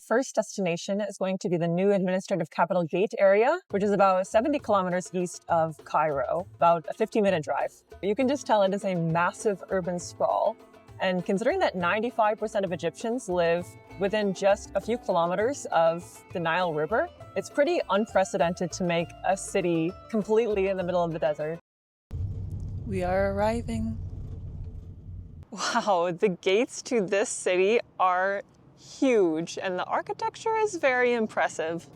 first destination is going to be the new administrative capital gate area, which is about 70 kilometers east of Cairo, about a 50-minute drive. You can just tell it is a massive urban sprawl. And considering that 95% of Egyptians live within just a few kilometers of the Nile River, it's pretty unprecedented to make a city completely in the middle of the desert. We are arriving. Wow, the gates to this city are huge, and the architecture is very impressive.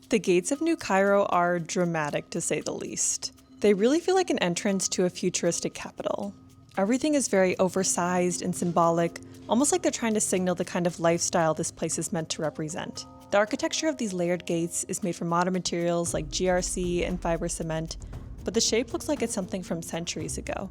The gates of New Cairo are dramatic, to say the least. They really feel like an entrance to a futuristic capital. Everything is very oversized and symbolic, almost like they're trying to signal the kind of lifestyle this place is meant to represent. The architecture of these layered gates is made from modern materials like GRC and fiber cement, but the shape looks like it's something from centuries ago.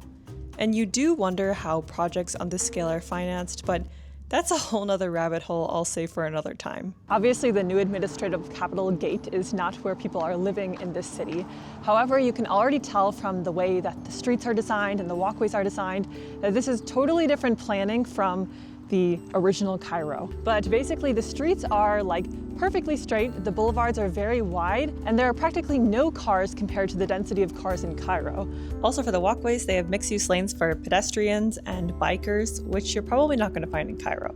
And you do wonder how projects on this scale are financed, but that's a whole nother rabbit hole I'll save for another time. Obviously, the new administrative capital gate is not where people are living in this city. However, you can already tell from the way that the streets are designed and the walkways are designed that this is totally different planning from the original Cairo. But basically, the streets are like perfectly straight, the boulevards are very wide, and there are practically no cars compared to the density of cars in Cairo. Also for the walkways, they have mixed-use lanes for pedestrians and bikers, which you're probably not going to find in Cairo.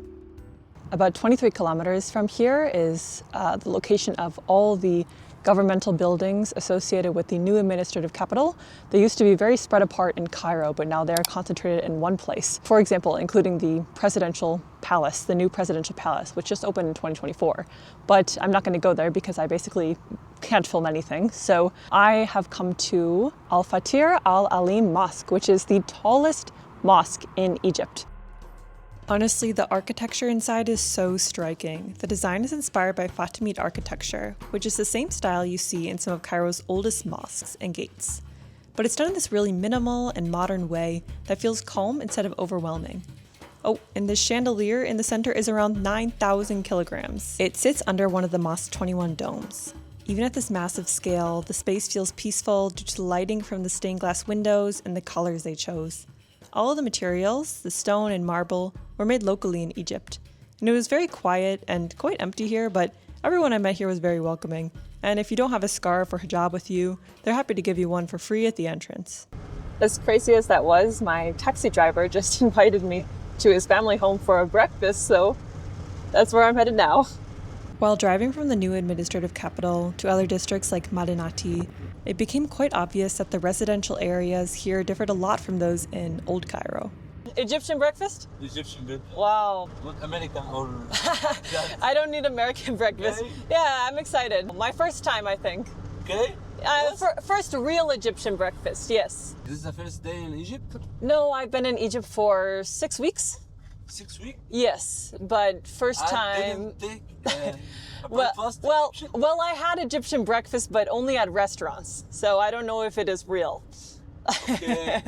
About 23 kilometers from here is the location of all the governmental buildings associated with the new administrative capital. They used to be very spread apart in Cairo, but now they're concentrated in one place. For example, including the presidential palace, the new presidential palace, which just opened in 2024. But I'm not going to go there because I basically can't film anything. So I have come to Al Fatir Al Alim Mosque, which is the tallest mosque in Egypt. Honestly, the architecture inside is so striking. The design is inspired by Fatimid architecture, which is the same style you see in some of Cairo's oldest mosques and gates. But it's done in this really minimal and modern way that feels calm instead of overwhelming. Oh, and this chandelier in the center is around 9,000 kilograms. It sits under one of the mosque's 21 domes. Even at this massive scale, the space feels peaceful due to the lighting from the stained glass windows and the colors they chose. All of the materials, the stone and marble, were made locally in Egypt. And it was very quiet and quite empty here, but everyone I met here was very welcoming. And if you don't have a scarf or hijab with you, they're happy to give you one for free at the entrance. As crazy as that was, my taxi driver just invited me to his family home for a breakfast, so that's where I'm headed now. While driving from the new administrative capital to other districts like Madinati, it became quite obvious that the residential areas here differed a lot from those in Old Cairo. Egyptian breakfast? Egyptian breakfast. Wow. What, American or... I don't need American breakfast. Okay. Yeah, I'm excited. My first time, I think. Okay. First real Egyptian breakfast, yes. This is the first day in Egypt? No, I've been in Egypt for 6 weeks. 6 weeks? Yes, but first time... didn't take a breakfast? Well, I had Egyptian breakfast, but only at restaurants. So I don't know if it is real. Okay.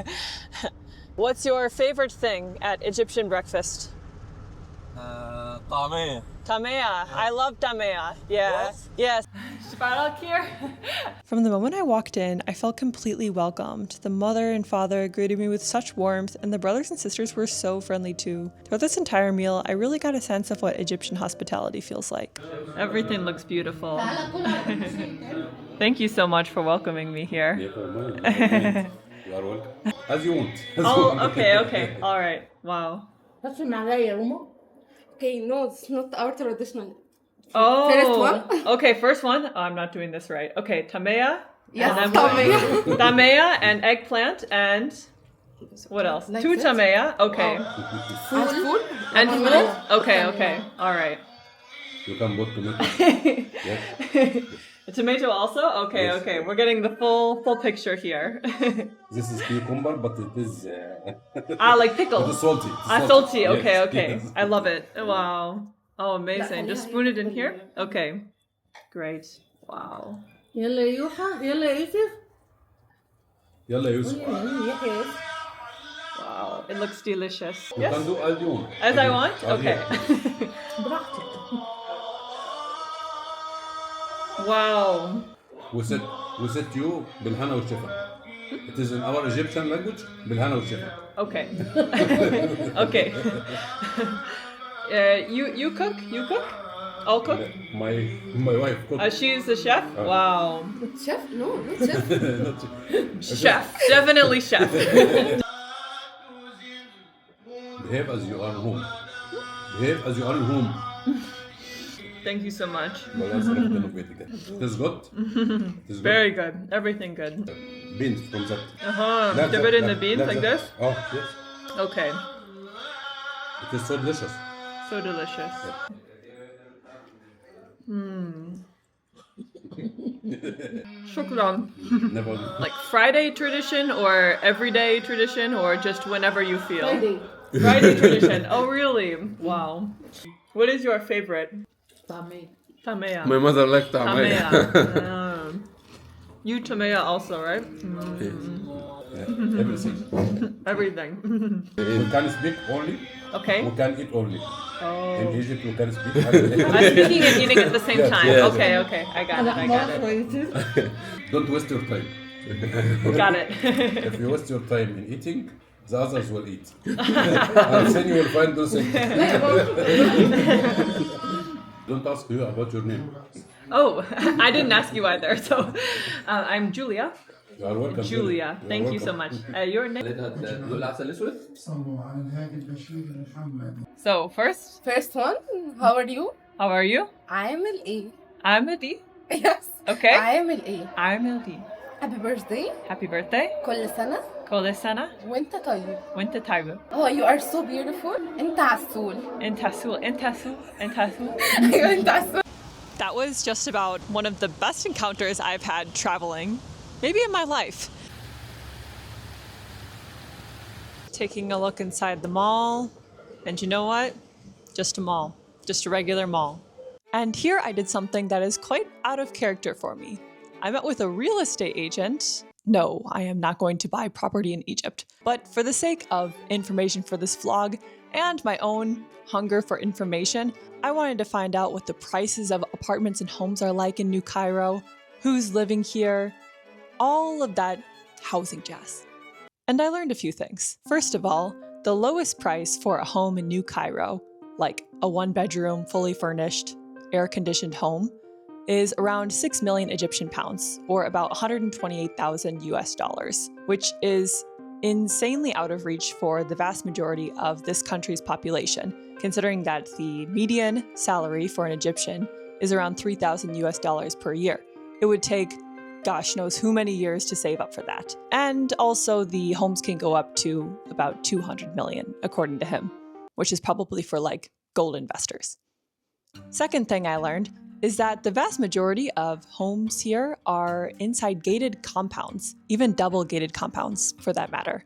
What's your favorite thing at Egyptian breakfast? طعمية. Tamea. I love tamea. Yeah. Yes. From the moment I walked in, I felt completely welcomed. The mother and father greeted me with such warmth, and the brothers and sisters were so friendly too. Throughout this entire meal, I really got a sense of what Egyptian hospitality feels like. Everything looks beautiful. Thank you so much for welcoming me here. You are welcome. As you want. Oh, okay. All right. Wow. Okay, no, it's not our traditional. Oh, First one? Okay, first one. Oh, I'm not doing this right. Okay, tamea. Yes, and then tamea. Tamea and eggplant and what else? Like Two this? tamea. Okay. Food? And food? Okay. All right. You can put tomato. Yes. A tomato also? Okay, Yes. okay. We're getting the full picture here. This is cucumber, but it is. Like pickle. It is salty. Salty. Yes, Okay. yes. I love it. Wow. Oh, amazing. Just spoon it in here? Okay. Great. Wow. يلا يا يوحى يلا يا يوسف يلا يوسف. يحيى. Wow. It looks delicious. You can do as you want. As I want? Okay. براحتك. Wow. We set you بالهنا والشفا. It is in our Egyptian language بالهنا والشفا. Okay. Okay. You cook? All cook? My wife cooked. She's the chef? Wow. Chef? No, not chef. Not- Chef. Definitely chef. Behave as you are home. Behave as you are in home. Thank you so much. والله صرفت منه بيتي كده. It is good. It is good. Very good. Everything good. Beans from that. Uh-huh. Dip it in the beans like this? Oh, yes. Okay. It is so delicious. So delicious. Shukran. Never. Like Friday tradition or everyday tradition or just whenever you feel? Friday. Friday tradition. Oh, really? Wow. What is your favorite? طعمية. Tamea. My mother liked Tamea. You Tamea also, right? Everything. Everything. We can speak only. Okay. We can eat only. Oh. In Egypt, we can speak. I'm speaking and eating at the same Yes, time. yes. Okay, okay. I got it. I got it. Don't waste your time. Got it. If you waste your time in eating, the others will eat. And then you will find those things. Don't ask you about your name. Oh, I didn't ask you either. So I'm Julia. You are welcome. Julia. You are Thank you so welcome. much. Your name? تدوق العسل الاسود؟ صلوا على الهادي البشير محمد. So first, First one, how are you? how are you? عامل ايه؟ I'm Adi. Yes. Okay. عامل ايه؟ I'm Adi. Happy birthday. Happy birthday. كل سنة كل سنة وانت طيب. وانت طيب. Oh, you are so beautiful. انت عسول. انت عسول. انت عسول. انت عسول. ايوه انت عسول. That was just about one of the best encounters I've had traveling, maybe in my life. Taking a look inside the mall, and you know what? Just a mall, just a regular mall. And here I did something that is quite out of character for me. I met with a real estate agent. No, I am not going to buy property in Egypt, but for the sake of information for this vlog and my own hunger for information, I wanted to find out what the prices of apartments and homes are like in New Cairo, who's living here, all of that housing jazz. And I learned a few things. First of all, the lowest price for a home in New Cairo, like a one-bedroom, fully furnished, air-conditioned home, is around 6 million Egyptian pounds, or about 128,000 US dollars, which is insanely out of reach for the vast majority of this country's population, considering that the median salary for an Egyptian is around 3,000 US dollars per year. It would take gosh knows who many years to save up for that. And also the homes can go up to about 200 million, according to him, which is probably for like gold investors. Second thing I learned is that the vast majority of homes here are inside gated compounds, even double gated compounds for that matter.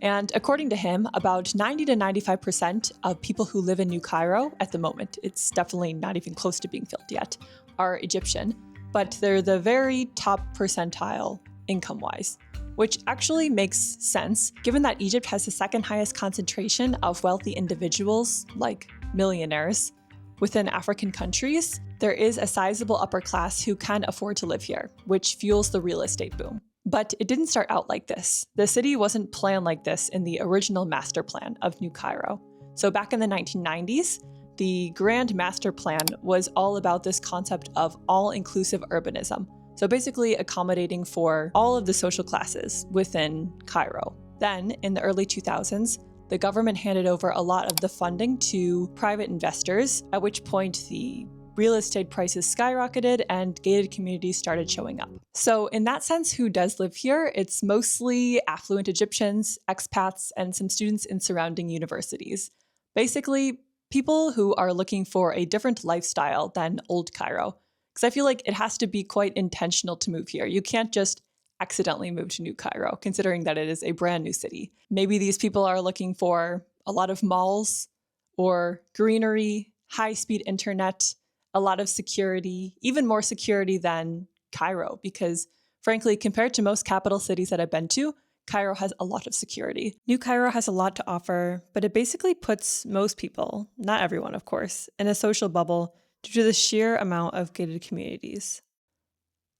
And according to him, about 90 to 95% of people who live in New Cairo at the moment, it's definitely not even close to being filled yet, are Egyptian, but they're the very top percentile income-wise, which actually makes sense given that Egypt has the second highest concentration of wealthy individuals, like millionaires, within African countries. There is a sizable upper class who can afford to live here, which fuels the real estate boom. But it didn't start out like this. The city wasn't planned like this in the original master plan of New Cairo. So back in the 1990s, the Grand Master Plan was all about this concept of all-inclusive urbanism. So basically accommodating for all of the social classes within Cairo. Then, in the early 2000s, the government handed over a lot of the funding to private investors, at which point the real estate prices skyrocketed and gated communities started showing up. So in that sense, who does live here? It's mostly affluent Egyptians, expats, and some students in surrounding universities. Basically, people who are looking for a different lifestyle than old Cairo. Because I feel like it has to be quite intentional to move here. You can't just accidentally move to New Cairo, considering that it is a brand new city. Maybe these people are looking for a lot of malls or greenery, high-speed internet, a lot of security, even more security than Cairo, because frankly, compared to most capital cities that I've been to, Cairo has a lot of security. New Cairo has a lot to offer, but it basically puts most people, not everyone of course, in a social bubble due to the sheer amount of gated communities.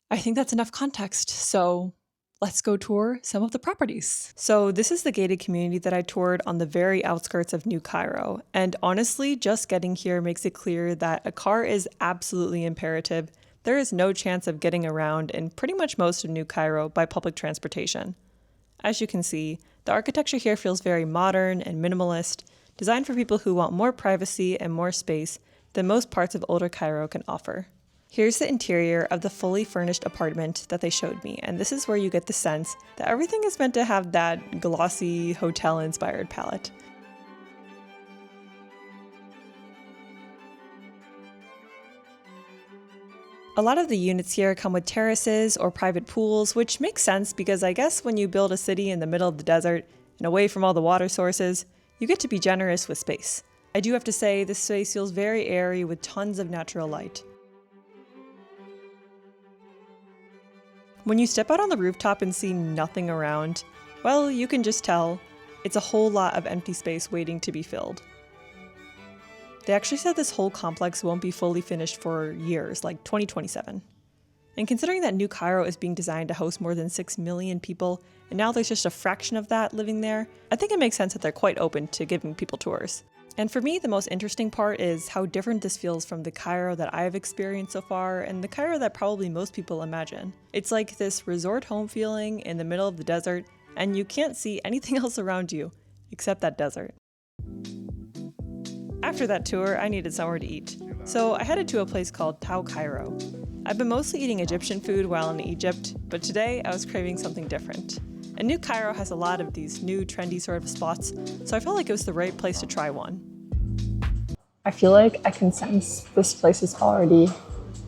I think that's enough context, so Let's go tour some of the properties. So this is the gated community that I toured on the very outskirts of New Cairo. And honestly, just getting here makes it clear that a car is absolutely imperative. There is no chance of getting around in pretty much most of New Cairo by public transportation. As you can see, the architecture here feels very modern and minimalist, designed for people who want more privacy and more space than most parts of older Cairo can offer. Here's the interior of the fully furnished apartment that they showed me, and this is where you get the sense that everything is meant to have that glossy, hotel-inspired palette. A lot of the units here come with terraces or private pools, which makes sense because I guess when you build a city in the middle of the desert and away from all the water sources, you get to be generous with space. I do have to say, this space feels very airy with tons of natural light. When you step out on the rooftop and see nothing around, well, you can just tell it's a whole lot of empty space waiting to be filled. They actually said this whole complex won't be fully finished for years, like 2027. And considering that New Cairo is being designed to host more than 6 million people, and now there's just a fraction of that living there, I think it makes sense that they're quite open to giving people tours. And for me, the most interesting part is how different this feels from the Cairo that I've experienced so far and the Cairo that probably most people imagine. It's like this resort home feeling in the middle of the desert, and you can't see anything else around you except that desert. After that tour, I needed somewhere to eat, so I headed to a place called Tau Cairo. I've been mostly eating Egyptian food while in Egypt, but today I was craving something different. And New Cairo has a lot of these new trendy sort of spots, so I felt like it was the right place to try one. I feel like I can sense this place is already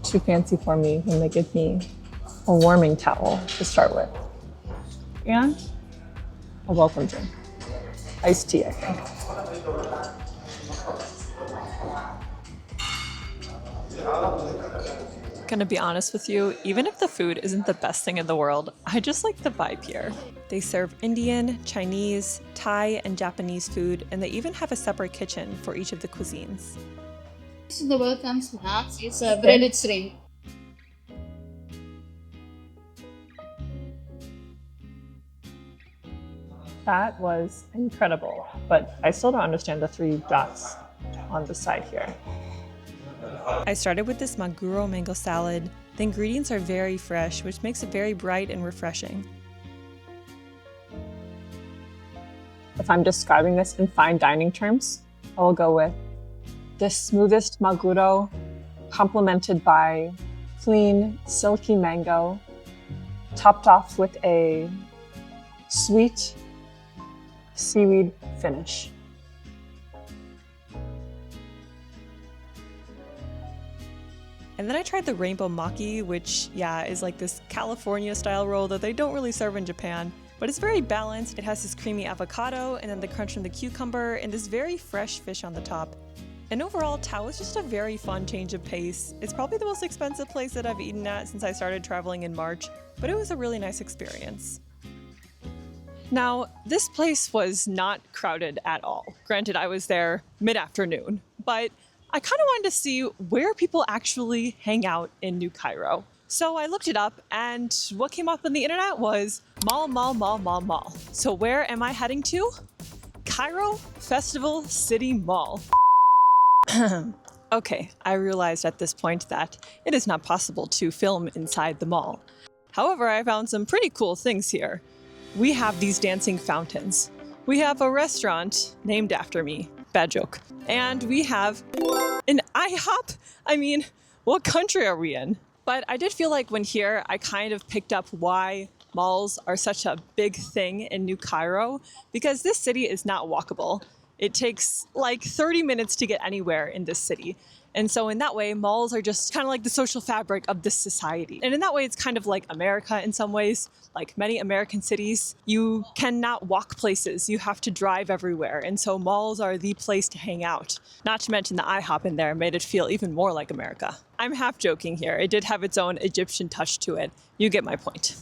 too fancy for me when they give me a warming towel to start with. And a welcome drink. Iced tea, I think. Gonna be honest with you, even if the food isn't the best thing in the world, I just like the vibe here. They serve Indian, Chinese, Thai, and Japanese food, and they even have a separate kitchen for each of the cuisines. This is the welcome snacks. It's a breaded shrimp. That was incredible, but I still don't understand the 3 dots on the side here. I started with this maguro mango salad. The ingredients are very fresh, which makes it very bright and refreshing. If I'm describing this in fine dining terms, I will go with the smoothest maguro, complemented by clean, silky mango, topped off with a sweet seaweed finish. And then I tried the rainbow maki, which, is like this California-style roll that they don't really serve in Japan. But it's very balanced. It has this creamy avocado, and then the crunch from the cucumber, and this very fresh fish on the top. And overall, Tao is just a very fun change of pace. It's probably the most expensive place that I've eaten at since I started traveling in March, but it was a really nice experience. Now, this place was not crowded at all. Granted, I was there mid-afternoon, but I kind of wanted to see where people actually hang out in New Cairo. So I looked it up, and what came up on the internet was mall. So where am I heading to? Cairo Festival City Mall. Okay, I realized at this point that it is not possible to film inside the mall. However, I found some pretty cool things here. We have these dancing fountains. We have a restaurant named after me. Bad joke. And we have an IHOP? I mean, what country are we in? But I did feel like when here, I kind of picked up why malls are such a big thing in New Cairo, because this city is not walkable. It takes like 30 minutes to get anywhere in this city. And so in that way, malls are just kind of like the social fabric of this society. And in that way, it's kind of like America in some ways. Like many American cities, you cannot walk places. You have to drive everywhere. And so malls are the place to hang out. Not to mention the IHOP in there made it feel even more like America. I'm half joking here. It did have its own Egyptian touch to it. You get my point.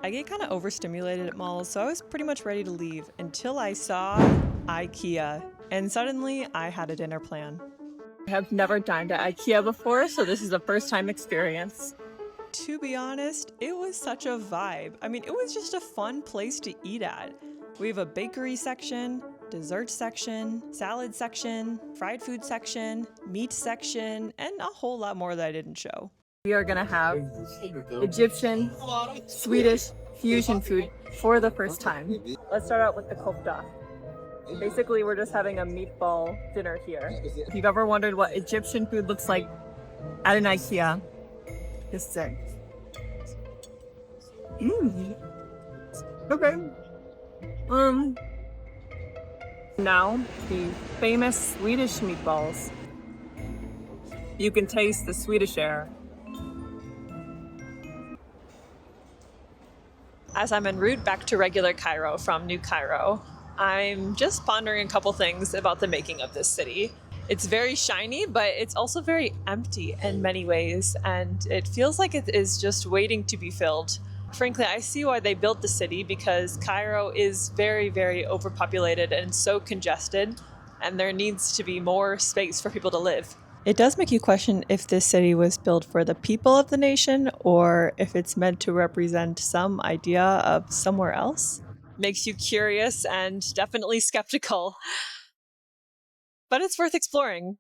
I get kind of overstimulated at malls, so I was pretty much ready to leave until I saw IKEA. And suddenly, I had a dinner plan. I have never dined at IKEA before, so this is a first-time experience. to be honest, it was such a vibe. I mean, it was just a fun place to eat at. We have a bakery section, dessert section, salad section, fried food section, meat section, and a whole lot more that I didn't show. We are gonna have Egyptian, Swedish fusion food for the first time. Let's start out with the kofta. Basically, we're just having a meatball dinner here. If you've ever wondered what Egyptian food looks like at an IKEA, this is it. Okay. Now, the famous Swedish meatballs. You can taste the Swedish air. As I'm en route back to regular Cairo from New Cairo, I'm just pondering a couple things about the making of this city. It's very shiny, but it's also very empty in many ways, and it feels like it is just waiting to be filled. Frankly, I see why they built the city, because Cairo is very, very overpopulated and so congested, and there needs to be more space for people to live. It does make you question if this city was built for the people of the nation or if it's meant to represent some idea of somewhere else. Makes you curious and definitely skeptical. But it's worth exploring.